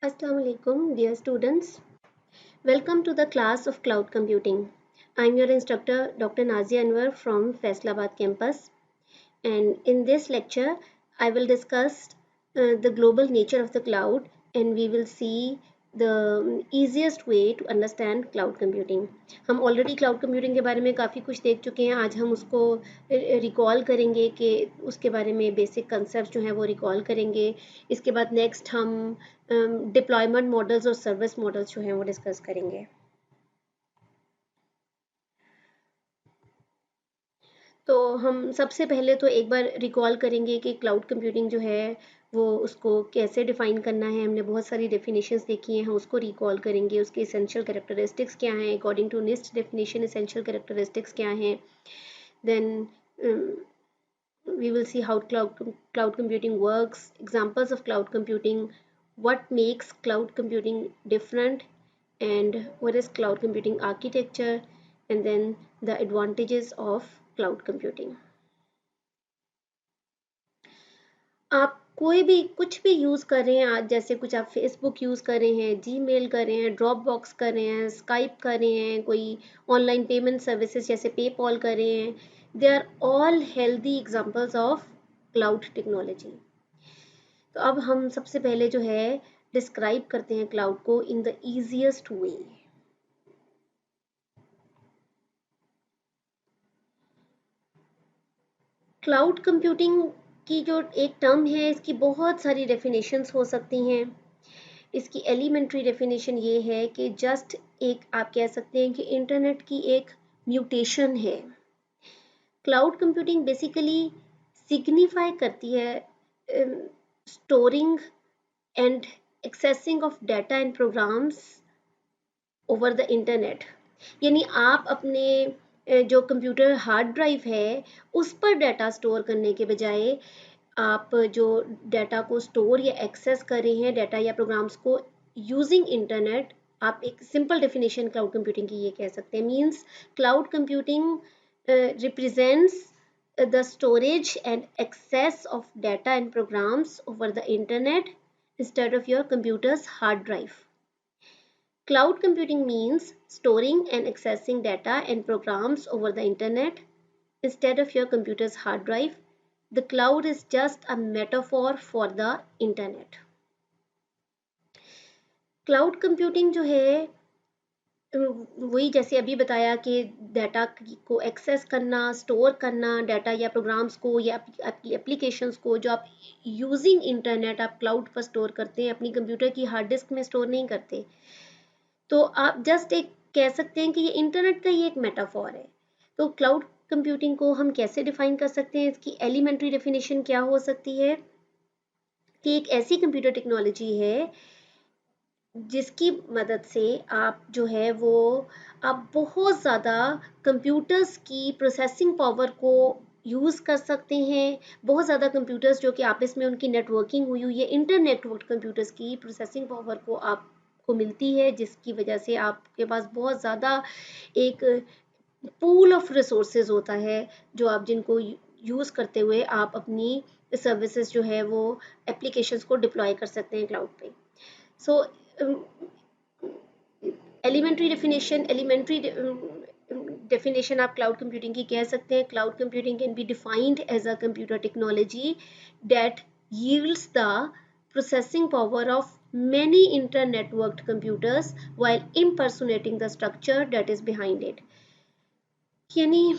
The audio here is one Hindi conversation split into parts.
Assalamu alaikum, dear students. Welcome to the class of cloud computing. I'm your instructor, Dr. Nazia Anwar from Faisalabad campus. And in this lecture, I will discuss the global nature of the cloud and we will see the easiest way to understand cloud computing. हम ऑलरेडी क्लाउड कंप्यूटिंग के बारे में काफ़ी कुछ देख चुके हैं. आज हम उसको रिकॉल करेंगे कि उसके बारे में बेसिक कंसेप्ट जो हैं वो रिकॉल करेंगे. इसके बाद नेक्स्ट हम डिप्लॉयमेंट मॉडल्स और सर्विस मॉडल्स जो हैं वो डिस्कस करेंगे. तो हम सबसे पहले तो एक बार रिकॉल करेंगे कि क्लाउड कंप्यूटिंग जो है वो उसको कैसे डिफ़ाइन करना है. हमने बहुत सारी डेफिनेशंस देखी हैं, हम उसको रिकॉल करेंगे. उसके एसेंशियल कैरेक्टरिस्टिक्स क्या हैं according to NIST definition. Essential characteristics क्या हैं. Then we will see how cloud computing works, examples of cloud computing, what makes cloud computing different, and what is cloud computing architecture, and then the advantages of cloud computing. आप कोई भी कुछ भी यूज़ कर रहे हैं आज, जैसे कुछ आप फेसबुक यूज़ कर रहे हैं, जीमेल कर रहे हैं, ड्रॉप बॉक्स कर रहे हैं, स्काइप कर रहे हैं, कोई ऑनलाइन पेमेंट सर्विसेज जैसे पेपॉल कर रहे हैं, they are all healthy examples of cloud technology. तो अब हम सबसे पहले जो है डिस्क्राइब करते हैं क्लाउड को in the easiest way. Cloud computing की जो एक टर्म है इसकी बहुत सारी डेफिनेशंस हो सकती हैं. इसकी एलिमेंट्री डेफिनेशन ये है कि जस्ट एक आप कह सकते हैं कि इंटरनेट की एक म्यूटेशन है. क्लाउड कंप्यूटिंग बेसिकली सिग्निफाई करती है storing and accessing of data and programs over the internet. यानी आप अपने जो कंप्यूटर हार्ड ड्राइव है उस पर डाटा स्टोर करने के बजाय आप जो डाटा को स्टोर या एक्सेस कर रहे हैं डाटा या प्रोग्राम्स को यूजिंग इंटरनेट. आप एक सिंपल डेफिनेशन क्लाउड कंप्यूटिंग की ये कह सकते हैं. Means cloud computing represents the storage and access of data and programs over the internet instead of your computer's hard drive. Cloud computing means storing and accessing data and programs over the internet instead of your computer's hard drive. The cloud is just a metaphor for the internet. Cloud computing जो है वही जैसे अभी बताया कि डाटा को एक्सेस करना, स्टोर करना, डाटा या प्रोग्राम्स को या आपकी एप्लीकेशंस को जो आप यूजिंग इंटरनेट आप क्लाउड पर स्टोर करते हैं, अपनी कंप्यूटर की हार्ड डिस्क में स्टोर नहीं करते. तो आप जस्ट एक कह सकते हैं कि ये इंटरनेट का ही एक मेटाफॉर है. तो क्लाउड कंप्यूटिंग को हम कैसे डिफाइन कर सकते हैं. इसकी एलिमेंट्री डेफिनेशन क्या हो सकती है कि एक ऐसी कंप्यूटर टेक्नोलॉजी है जिसकी मदद से आप जो है वो आप बहुत ज़्यादा कंप्यूटर्स की प्रोसेसिंग पावर को यूज़ कर सकते हैं. बहुत ज़्यादा कंप्यूटर्स जो कि आपस में उनकी नेटवर्किंग हुई हुई है, इंटर नेटवर्क कंप्यूटर्स की प्रोसेसिंग पावर को आपको मिलती है, जिसकी वजह से आपके पास बहुत ज़्यादा एक पूल ऑफ रिसोर्सेज होता है जो आप जिनको यूज़ करते हुए आप अपनी सर्विसेज जो है वो एप्लीकेशंस को डिप्लॉय कर सकते हैं क्लाउड पे. सो एलिमेंट्री डेफिनेशन आप क्लाउड कंप्यूटिंग की कह सकते हैं. Cloud computing can be defined as a computer technology that yields the processing power of many inter-networked computers while impersonating the structure that is behind it. यानी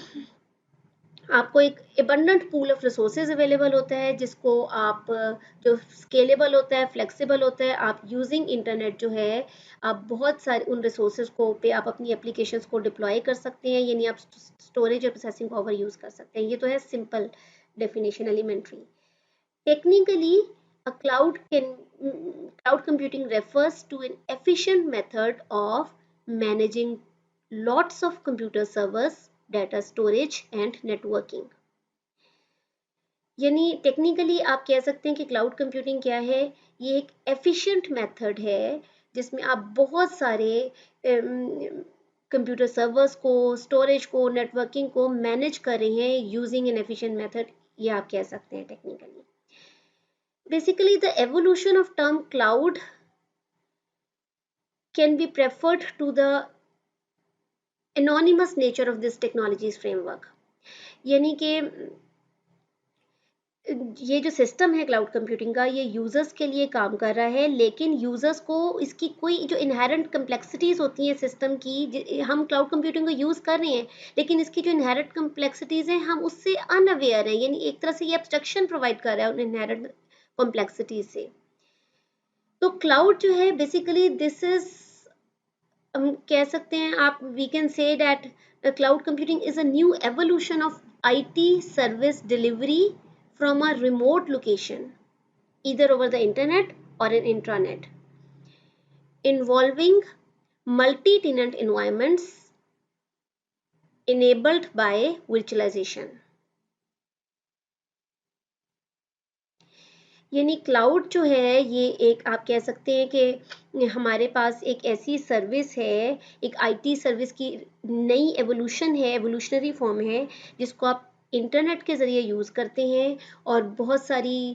आपको एक abundant pool of resources available होता है जिसको आप जो स्केलेबल होता है, फ्लेक्सिबल होता है. आप यूजिंग इंटरनेट जो है आप बहुत सारे उन रिसोर्सेज को पे आप अपनी एप्लीकेशंस को डिप्लॉय कर सकते हैं. यानी आप स्टोरेज और प्रोसेसिंग पावर यूज़ कर सकते हैं. ये तो है simple definition elementary. Technically a cloud computing refers to an efficient method of managing lots of computer servers, data storage and networking. यानी टेक्निकली आप कह सकते हैं कि क्लाउड कंप्यूटिंग क्या है. ये एक एफिशिएंट मेथड है जिसमें आप बहुत सारे कंप्यूटर सर्वर्स को, स्टोरेज को, नेटवर्किंग को मैनेज कर रहे हैं यूजिंग एन एफिशिएंट मेथड. ये आप कह सकते हैं technically. Basically, the evolution of term cloud can be preferred to the anonymous nature of this technologies framework. यानी कि ये जो सिस्टम है क्लाउड कंप्यूटिंग का, ये यूज़र्स के लिए काम कर रहा है, लेकिन यूज़र्स को इसकी कोई जो इनहेरेंट कम्प्लेक्सिटीज़ होती हैं सिस्टम की, हम क्लाउड कंप्यूटिंग को यूज़ कर रहे हैं, लेकिन इसकी जो इनहेरेंट कम्प्लेक्सिटीज़ हैं हम उससे अनअवेयर हैं, यानी एक तरह से ये एब्स्ट्रक्शन प्रोवाइड कर रहा है उन इनहेरेंट कॉम्प्लेक्सिटीज से। तो क्लाउड जो है बेसिकली दिस इज, हम कह सकते हैं, आप we can say that cloud computing is a new evolution of IT service delivery from a remote location, either over the internet or an intranet, involving multi-tenant environments enabled by virtualization. यानी क्लाउड जो है ये एक, आप कह सकते हैं कि हमारे पास एक ऐसी सर्विस है, एक आईटी सर्विस की नई एवोल्यूशन है, एवोल्यूशनरी फॉर्म है, जिसको आप इंटरनेट के ज़रिए यूज़ करते हैं, और बहुत सारी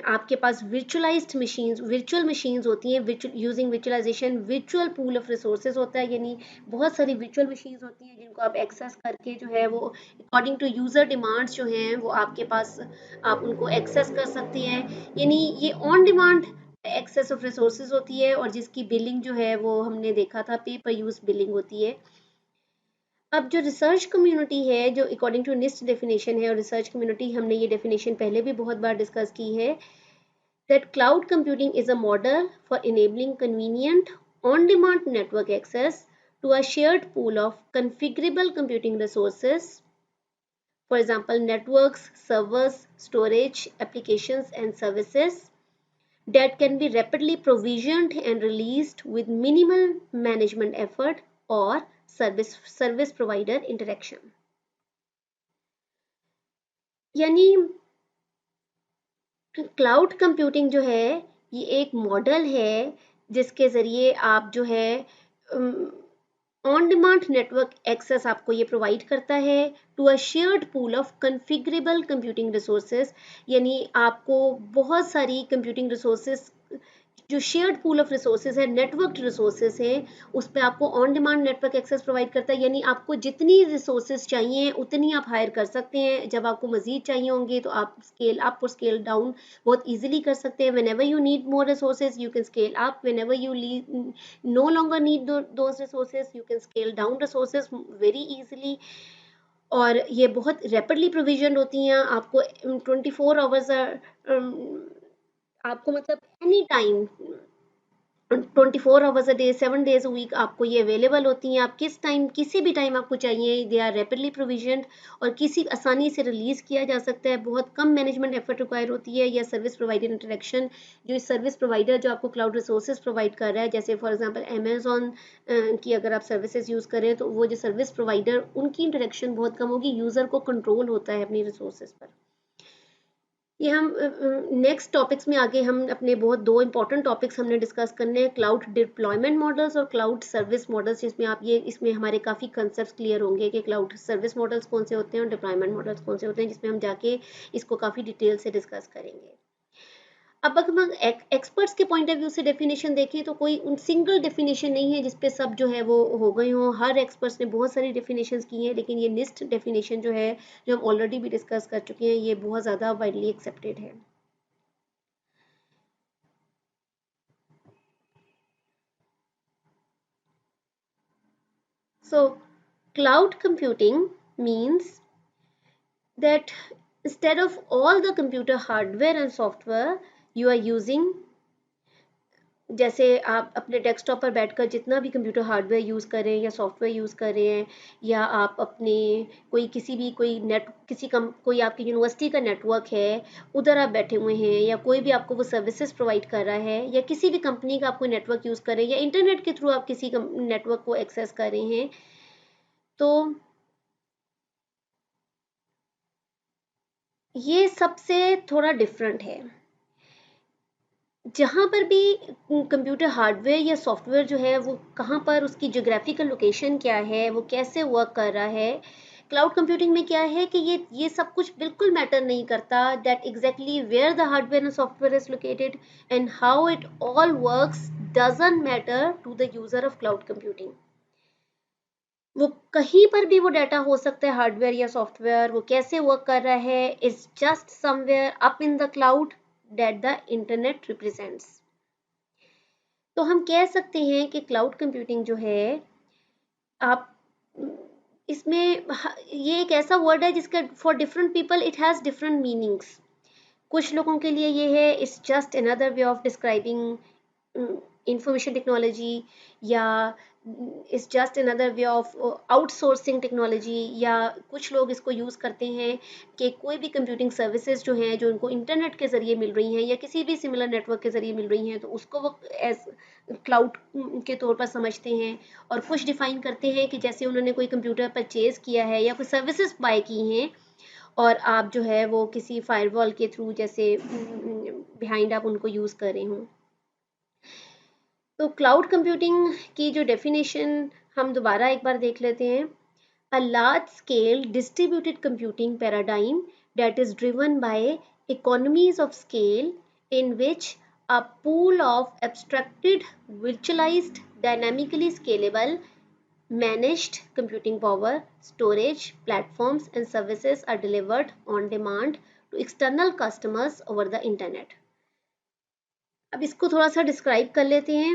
आपके पास वर्चुअलाइज्ड मशीन्स, वर्चुअल मशीन्स होती हैं, using virtualization, virtual pool of resources होता है, यानी बहुत सारी वर्चुअल मशीन्स होती हैं जिनको आप एक्सेस करके जो है वो अकॉर्डिंग टू यूज़र डिमांड्स जो हैं वो आपके पास, आप उनको एक्सेस कर सकते हैं। यानी ये on demand access of resources होती है, और जिसकी बिलिंग जो है वो हमने देखा था पे पर यूज़ बिलिंग होती है। अब जो रिसर्च कम्युनिटी है, जो अकॉर्डिंग टू निस्ट डेफिनेशन है, और रिसर्च कम्युनिटी, हमने ये डेफिनेशन पहले भी बहुत बार डिस्कस की है, that cloud computing is a model for enabling convenient on demand network access to a shared pool of configurable computing resources, for example networks, servers, storage, applications and services that can be rapidly provisioned and released with minimal management effort or service provider interaction. यानी क्लाउड कंप्यूटिंग जो है ये एक मॉडल है जिसके ज़रिए आप जो है ऑन डिमांड नेटवर्क एक्सेस आपको ये प्रोवाइड करता है to a shared pool of configurable computing resources, यानी आपको बहुत सारी कंप्यूटिंग रिसोर्सेज, जो शेयर्ड पूल ऑफ रिसोर्सेज है, नेटवर्क्ड रिसोर्सेज है, उस पर आपको on demand network access provide करता है, यानी आपको जितनी रिसोर्सेज चाहिए उतनी आप हायर कर सकते हैं। जब आपको मजीद चाहिए होंगे तो आप स्केल अप और स्केल डाउन बहुत ईजिली कर सकते हैं। When ever you need more resources you can scale up, when ever you know longer need those resources you can scale down resources very easily. और ये बहुत रैपिडली प्रोविजन होती हैं, आपको 24 आवर्स आपको मतलब any time 24 hours a day 7 days a week आपको ये अवेलेबल होती हैं। आप किस टाइम, किसी भी टाइम आपको चाहिए, दे आर रैपिडली प्रोविजन, और किसी आसानी से रिलीज़ किया जा सकता है। बहुत कम मैनेजमेंट एफर्ट रिक्वायर होती है, या सर्विस प्रोवाइडर इंटरेक्शन, जो सर्विस प्रोवाइडर जो आपको क्लाउड रिसोर्सेज प्रोवाइड कर रहा है, जैसे फॉर एग्जांपल अमेजोन की अगर आप सर्विसेज यूज़ करें तो वो जो सर्विस प्रोवाइडर, उनकी इंटरेक्शन बहुत कम होगी, यूज़र को कंट्रोल होता है अपनी रिसोर्सेज पर। ये हम नेक्स्ट टॉपिक्स में आगे हम अपने बहुत दो इंपॉर्टेंट टॉपिक्स हमने डिस्कस करने हैं, क्लाउड डिप्लॉयमेंट मॉडल्स और क्लाउड सर्विस मॉडल्स, जिसमें आप ये, इसमें हमारे काफ़ी कंसेप्ट क्लियर होंगे कि क्लाउड सर्विस मॉडल्स कौन से होते हैं और डिप्लॉयमेंट मॉडल्स कौन से होते हैं, जिसमें हम जाके इसको काफ़ी डिटेल से डिस्कस करेंगे। अब अगर हम एक्सपर्ट्स के पॉइंट ऑफ व्यू से डेफिनेशन देखें तो कोई उन सिंगल डेफिनेशन नहीं है जिसपे सब जो है वो हो गए हों। हर एक्सपर्ट्स ने बहुत सारी डेफिनेशंस की हैं, लेकिन ये निस्ट डेफिनेशन जो है, जो हम ऑलरेडी भी डिस्कस कर चुके हैं, ये बहुत ज़्यादा वाइडली एक्सेप्टेड है। So, cloud computing means that instead of all the computer hardware and software you are using, जैसे आप अपने डेस्कटॉप पर बैठकर जितना भी कंप्यूटर हार्डवेयर यूज़ करें या सॉफ्टवेयर यूज़ कर रहे हैं, या आप अपने कोई किसी भी कोई नेट किसी कम कोई आपकी यूनिवर्सिटी का नेटवर्क है, उधर आप बैठे हुए हैं, या कोई भी आपको वो सर्विसेज प्रोवाइड कर रहा है, या किसी भी कंपनी का आप कोई नेटवर्क यूज़ कर रहे हैं, या इंटरनेट के थ्रू आप किसी नेटवर्क को एक्सेस कर रहे हैं, तो ये सबसे थोड़ा डिफरेंट है। जहाँ पर भी कंप्यूटर हार्डवेयर या सॉफ्टवेयर जो है वो कहाँ पर, उसकी ज्योग्राफिकल लोकेशन क्या है, वो कैसे वर्क कर रहा है, क्लाउड कंप्यूटिंग में क्या है कि ये सब कुछ बिल्कुल मैटर नहीं करता, that exactly where the hardware and software is located and how it all works doesn't matter to the user of cloud computing. वो कहीं पर भी वो डाटा हो सकता है, हार्डवेयर या सॉफ्टवेयर, वो कैसे वर्क कर रहा है, is just somewhere up in the cloud that the internet represents. तो हम कह सकते हैं कि क्लाउड कंप्यूटिंग जो है, आप इसमें ये एक ऐसा वर्ड है जिसका for different people it has different meanings. कुछ लोगों के लिए ये है it's just another way of describing information technology, या it's just another way of outsourcing technology, या कुछ लोग इसको यूज़ करते हैं कि कोई भी कंप्यूटिंग सर्विसेज जो हैं जो उनको इंटरनेट के ज़रिए मिल रही हैं या किसी भी सिमिलर नेटवर्क के ज़रिए मिल रही हैं, तो उसको वो एज क्लाउड के तौर पर समझते हैं। और कुछ डिफ़ाइन करते हैं कि जैसे उन्होंने कोई कंप्यूटर परचेज़ किया है या कोई सर्विसेज बाय की हैं, और आप जो है वो किसी फायरवॉल के थ्रू जैसे बिहाइंड आप उनको यूज़ कर रहे हों। तो क्लाउड कंप्यूटिंग की जो डेफिनेशन हम दोबारा एक बार देख लेते हैं। अ large scale distributed computing paradigm that is driven by economies of scale, in which a pool of abstracted, virtualized, dynamically scalable, managed computing power, storage, platforms and services are delivered on demand to external customers over the internet. अब इसको थोड़ा सा डिस्क्राइब कर लेते हैं।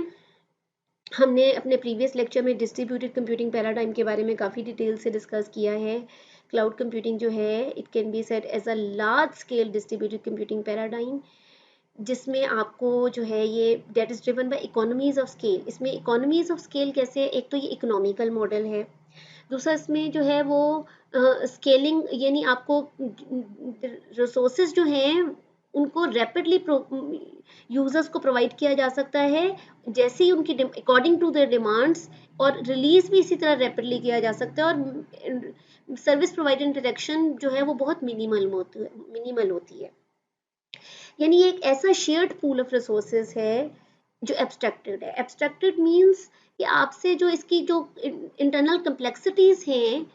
हमने अपने प्रीवियस लेक्चर में डिस्ट्रीब्यूटेड कंप्यूटिंग पैराडाइम के बारे में काफ़ी डिटेल से डिस्कस किया है। क्लाउड कंप्यूटिंग जो है it can be said as a large scale distributed computing paradigm, जिसमें आपको जो है ये that is driven by economies of scale. इसमें इकोनॉमीज ऑफ स्केल कैसे, एक तो ये इकोनॉमिकल मॉडल है, दूसरा इसमें जो है वो स्केलिंग, यानी आपको रिसोर्सेज जो हैं उनको रैपिडली यूजर्स को प्रोवाइड किया जा सकता है जैसे ही उनकी अकॉर्डिंग टू देयर डिमांड्स, और रिलीज भी इसी तरह रैपिडली किया जा सकता है, और सर्विस प्रोवाइडर इंटरेक्शन जो है वो बहुत मिनिमल होती है। यानी एक ऐसा शेयर्ड पूल ऑफ रिसोर्सेज है जो एब्स्ट्रैक्टेड है। एब्स्ट्रैक्टेड मीन्स कि आपसे जो इसकी जो इंटरनल कम्प्लेक्सिटीज हैं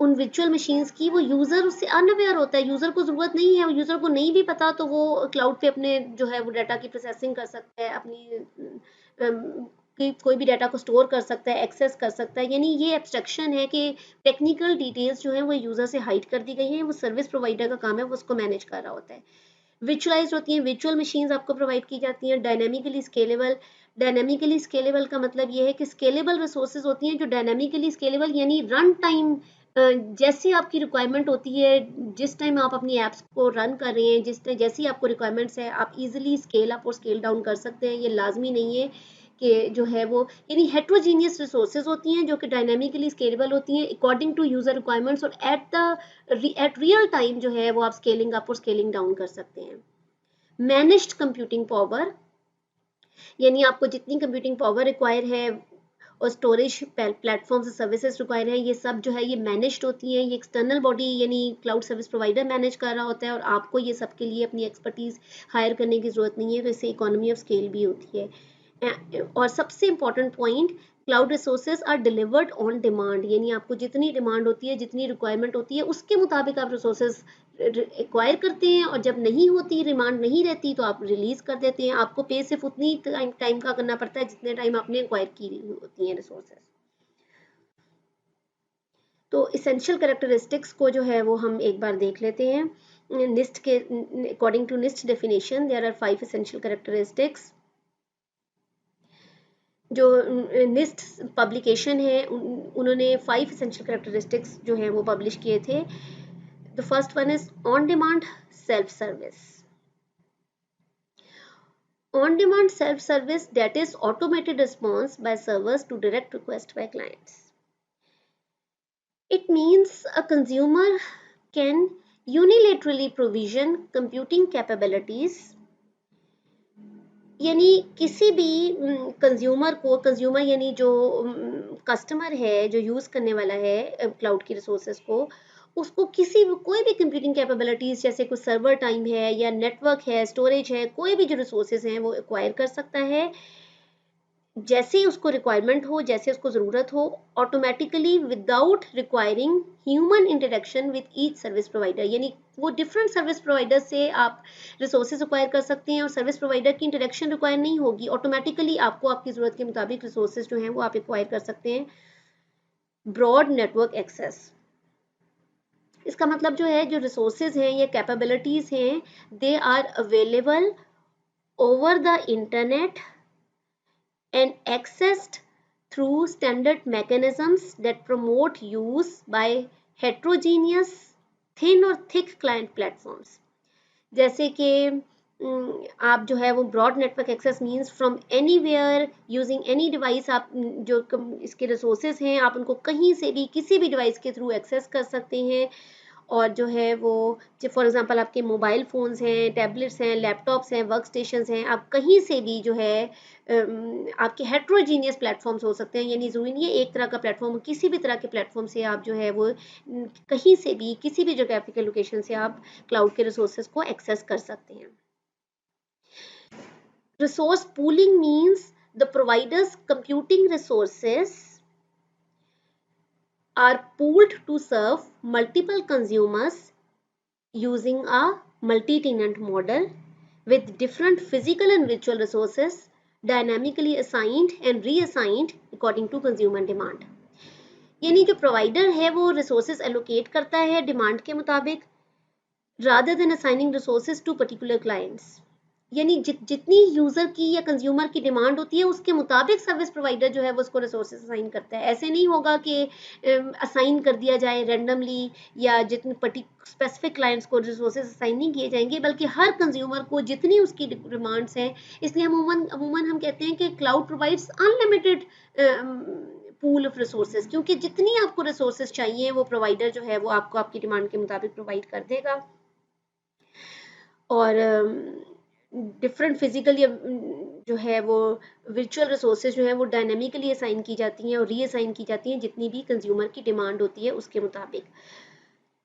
उन वर्चुअल मशीन्स की, वो यूज़र उससे अनअवेयर होता है, यूज़र को ज़रूरत नहीं है, यूज़र को नहीं भी पता तो वो क्लाउड पे अपने जो है वो डाटा की प्रोसेसिंग कर सकता है, अपनी कोई भी डाटा को स्टोर कर सकता है, एक्सेस कर सकता है। यानी ये एब्स्ट्रैक्शन है कि टेक्निकल डिटेल्स जो है वो यूज़र से हाइड कर दी गई हैं, वो सर्विस प्रोवाइडर का काम है, वो उसको मैनेज कर रहा होता है। विचुअलाइज होती हैं, विचुअल मशीन्स आपको प्रोवाइड की जाती हैं। डायनेमिकली स्केलेबल का मतलब ये है कि स्केलेबल रिसोर्सेज होती हैं जो डायनेमिकली स्केलेबल, यानी रन टाइम जैसी आपकी रिक्वायरमेंट होती है, जिस टाइम आप अपनी एप्स को रन कर रहे हैं, जैसी आपको रिक्वायरमेंट्स है, आप इजीली स्केल अप और स्केल डाउन कर सकते हैं। ये लाजमी नहीं है कि जो है वो, यानी हेट्रोजीनियस रिसोर्सेज होती हैं जो कि डायनेमिकली स्केलेबल होती हैं अकॉर्डिंग टू यूजर रिक्वायरमेंट्स, और एट रियल टाइम जो है वो आप स्केलिंग अप और स्केलिंग डाउन कर सकते हैं। मैनेज्ड कंप्यूटिंग पावर, यानी आपको जितनी कंप्यूटिंग पावर रिक्वायर है और स्टोरेज प्लेटफॉर्म से सर्विसेज रिक्वायर है, ये सब जो है ये मैनेज्ड होती हैं। ये एक्सटर्नल बॉडी यानी क्लाउड सर्विस प्रोवाइडर मैनेज कर रहा होता है, और आपको ये सब के लिए अपनी एक्सपर्टीज हायर करने की ज़रूरत नहीं है, तो इससे इकोनॉमी ऑफ स्केल भी होती है। और सबसे important point, cloud resources are delivered on demand, यानी आपको जितनी डिमांड होती है, जितनी रिक्वायरमेंट होती है, उसके मुताबिक आप रिसोर्सेज एक्वायर करते हैं, और जब नहीं होती, डिमांड नहीं रहती, तो आप रिलीज कर देते हैं। आपको पे सिर्फ उतनी टाइम का करना पड़ता है जितने टाइम आपने एक्वायर की होती हैं रिसोर्सेज। तो इसेंशियल कैरेक्टरिस्टिक्स को जो है वो हम एक बार देख लेते हैं। निस्ट के according to NIST definition there are 5 essential characteristics. जो निस्ट पब्लिकेशन है उन्होंने 5 एसेंशियल कैरेक्टरिस्टिक्स जो हैं वो पब्लिश किए थे। The first one is on demand self service. On demand self service, that is automated response by servers to direct request by clients. It means a consumer can unilaterally provision computing capabilities, यानी किसी भी कंज्यूमर को, कंज्यूमर यानी जो कस्टमर है, जो यूज़ करने वाला है क्लाउड की रिसोर्सेज को, उसको कोई भी कंप्यूटिंग कैपेबिलिटीज़ जैसे कुछ सर्वर टाइम है या नेटवर्क है, स्टोरेज है, कोई भी जो रिसोर्सेज हैं वो एक्वायर कर सकता है जैसे ही उसको रिक्वायरमेंट हो, जैसे उसको ज़रूरत हो, automatically without requiring human interaction with each service provider. यानी वो डिफरेंट सर्विस प्रोवाइडर से आप रिसोर्सेज एक्वायर कर सकते हैं और सर्विस प्रोवाइडर की इंटरेक्शन रिक्वायर नहीं होगी, ऑटोमेटिकली आपको आपकी ज़रूरत के मुताबिक रिसोर्सेज जो हैं वो आप एक्वायर कर सकते हैं। ब्रॉड नेटवर्क एक्सेस, इसका मतलब जो है जो रिसोर्सेज हैं या कैपेबिलिटीज़ हैं, they are available over the internet and accessed through standard mechanisms that promote use by heterogeneous thin और thick client platforms। जैसे कि आप जो है वो broad network access means from anywhere using any device, आप जो इसके रिसोर्सेज हैं आप उनको कहीं से भी किसी भी डिवाइस के थ्रू एक्सेस कर सकते हैं। और जो है वो फॉर एग्जांपल आपके मोबाइल फ़ोन्स हैं, टैबलेट्स हैं, लैपटॉप्स हैं, वर्क स्टेशंस हैं, आप कहीं से भी जो है आपके हेट्रोजीनियस प्लेटफॉर्म्स हो सकते हैं, यानी ज़रूरी नहीं है एक तरह का प्लेटफॉर्म, किसी भी तरह के प्लेटफॉर्म से आप जो है वो कहीं से भी किसी भी जोग्राफिकल लोकेशन से आप क्लाउड के रिसोर्सेज को एक्सेस कर सकते हैं। Resource pooling means the providers computing resources are pooled to serve multiple consumers using a multi-tenant model with different physical and virtual resources dynamically assigned and reassigned according to consumer demand। यानी जो प्रोवाइडर है वो रिसोर्सेज एलोकेट करता है डिमांड के मुताबिक rather than assigning resources to particular clients। यानी जितनी यूजर की या कंज्यूमर की डिमांड होती है उसके मुताबिक सर्विस प्रोवाइडर जो है वो उसको रिसोर्सेज असाइन करता है। ऐसे नहीं होगा कि असाइन कर दिया जाए रैंडमली या जितने स्पेसिफिक क्लाइंट्स को रिसोर्सेज असाइन नहीं किए जाएंगे, बल्कि हर कंज्यूमर को जितनी उसकी डिमांड्स हैं, इसलिए अमूमन हम कहते हैं कि cloud provides unlimited pool of resources, क्योंकि जितनी आपको रिसोर्सेज चाहिए वो प्रोवाइडर जो है वो आपको आपकी डिमांड के मुताबिक प्रोवाइड कर देगा। और डिफरेंट फिजिकल या जो है वो वर्चुअल रिसोर्सेज जो है वो डायनेमिकली असाइन की जाती हैं और रीअसाइन की जाती हैं जितनी भी कंज्यूमर की डिमांड होती है उसके मुताबिक।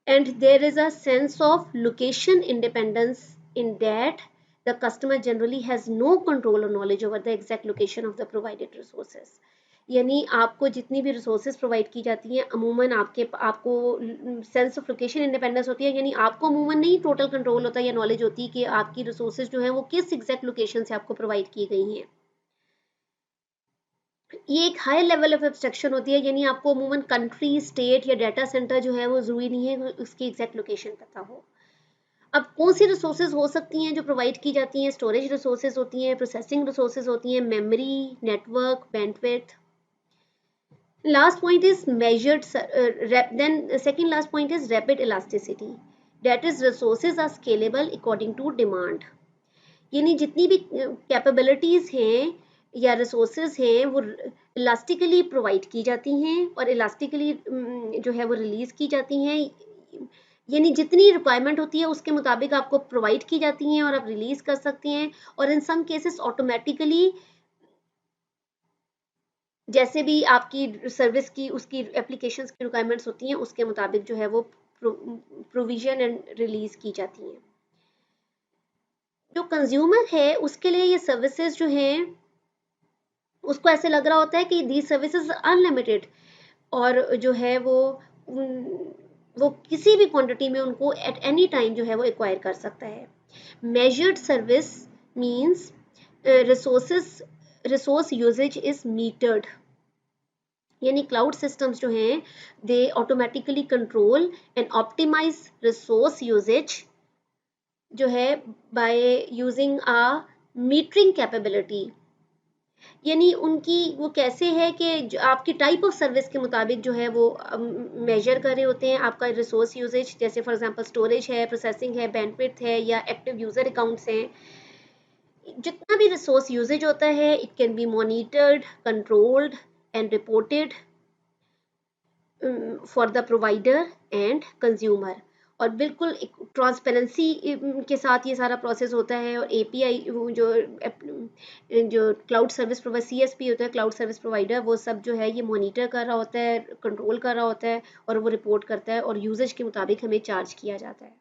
And there is a sense of location independence in that the customer generally has no control और knowledge over the exact location of the provided resources. यानी आपको जितनी भी रिसोर्सेज प्रोवाइड की जाती हैं अमूमन आपको सेंस ऑफ लोकेशन इंडिपेंडेंस होती है, यानी आपको अमूमन नहीं टोटल कंट्रोल होता है या नॉलेज होती है कि आपकी रिसोर्सेज जो है वो किस एग्जैक्ट लोकेशन से आपको प्रोवाइड की गई हैं। ये एक हाई लेवल ऑफ एब्स्ट्रक्शन होती है, यानी आपको अमूमन कंट्री, स्टेट या डाटा सेंटर जो है वो ज़रूरी नहीं है उसकी एग्जैक्ट लोकेशन पता हो। अब कौन सी रिसोर्सेज हो सकती हैं जो प्रोवाइड की जाती हैं? स्टोरेज रिसोर्सेज होती हैं, प्रोसेसिंग रिसोर्सेज होती हैं, memory, network, bandwidth. Last point is measured, then second last point is rapid elasticity, that is resources are scalable according to demand। यानी जितनी भी कैपेबिलिटीज हैं या रिसोर्सेज हैं वो इलास्टिकली प्रोवाइड की जाती हैं और इलास्टिकली जो है वो रिलीज की जाती हैं, यानी जितनी रिक्वायरमेंट होती है उसके मुताबिक आपको प्रोवाइड की जाती हैं और आप रिलीज कर सकते हैं, और इन सम केसेस ऑटोमेटिकली जैसे भी आपकी सर्विस की उसकी एप्लीकेशंस की रिक्वायरमेंट्स होती हैं उसके मुताबिक जो है वो प्रोविजन एंड रिलीज की जाती हैं। जो कंज्यूमर है उसके लिए ये सर्विसेज जो हैं उसको ऐसे लग रहा होता है कि दी सर्विसेज अनलिमिटेड, और जो है वो किसी भी क्वांटिटी में उनको एट एनी टाइम जो है वो एक्वायर कर सकता है। Measured service means resource usage is metered, यानी क्लाउड सिस्टम्स जो हैं they automatically control and optimize resource usage जो है by using a metering capability. यानी उनकी वो कैसे है कि आपकी टाइप ऑफ सर्विस के मुताबिक जो है वो मेजर कर रहे होते हैं आपका रिसोर्स यूजेज, जैसे फॉर एग्जांपल स्टोरेज है, प्रोसेसिंग है, बैंडविड्थ है या एक्टिव यूजर अकाउंट्स हैं। जितना भी रिसोर्स यूजेज होता है it can B monitored, controlled and reported for the provider and consumer, और बिल्कुल ट्रांसपेरेंसी के साथ ये सारा प्रोसेस होता है। और एपीआई जो क्लाउड सर्विस प्रोवाइडर सीएसपी होता है, क्लाउड सर्विस प्रोवाइडर, वो सब जो है ये मॉनिटर कर रहा होता है, कंट्रोल कर रहा होता है और वो रिपोर्ट करता है और यूजेज के मुताबिक हमें चार्ज किया जाता है।